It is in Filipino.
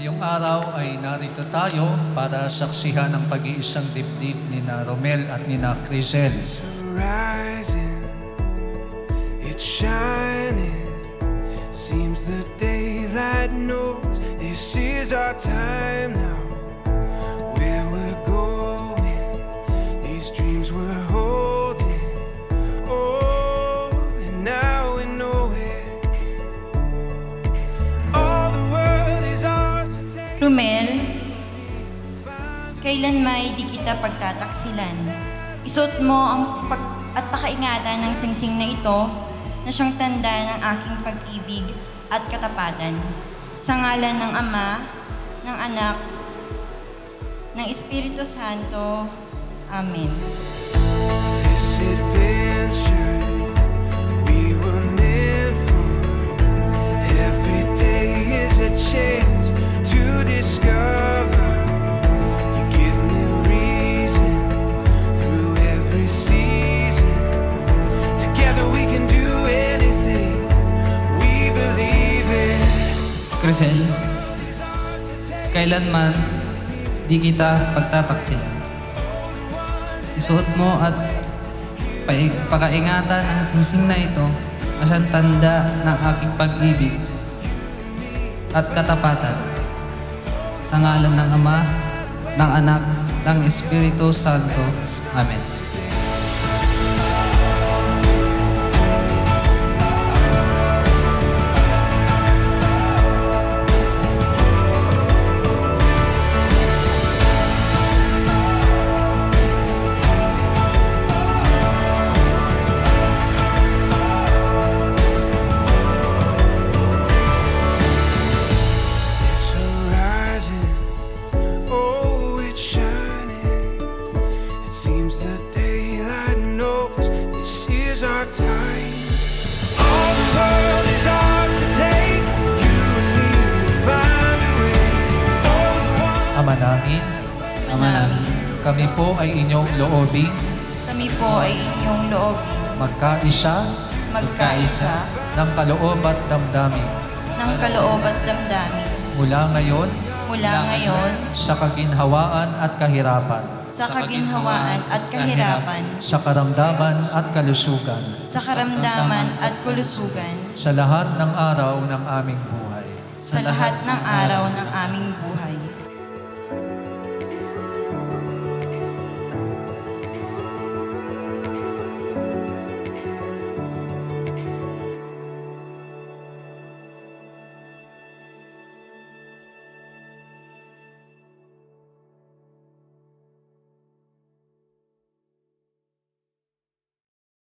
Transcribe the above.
Ngayong araw ay narito tayo para saksihan ang pag-iisang dibdib ni na Romel at ni na Crisel. Rising, it's shining. Seems the daylight knows this is our time now. Where we're going, these dreams we're holding. Oh, and now we know it. All the world is ours to take. Romel, kailan may di kita pagtataksilan. Isuot mo ang at pakaingatan ng singsing na ito na siyang tanda ng aking pag-ibig at katapatan. Sa ngalan ng Ama, ng Anak, ng Espiritu Santo. Amen. This adventure we were meant for. Every day is a chance to discover. You give me reason through every season. Together we can do anything we believe in. Crisel, kailanman di kita pagtataksilan. Isuot mo at pakaingatan ang singsing na ito na siyang tanda ng aking pag-ibig at katapatan. Sa ngalan ng Ama, ng Anak, ng Espiritu Santo. Amen. It's horizon, oh, it's shining. It seems the daylight knows this is our time. All the world is ours to take. You and me will find a way. Oh, the one. Ama namin, Ama namin, kami po ay inyong loobing kami po ay inyong loobin, magkaisa magkaisa ng kaloob at damdamin ng kaloob at damdamin mula ngayon mula ngayon sa kaginhawaan at kahirapan, sa kaginhawaan at kahirapan, sa karamdaman at kalusugan, sa karamdaman at kulusugan, sa lahat ng araw ng aming buhay. sa lahat ng araw ng aming buhay.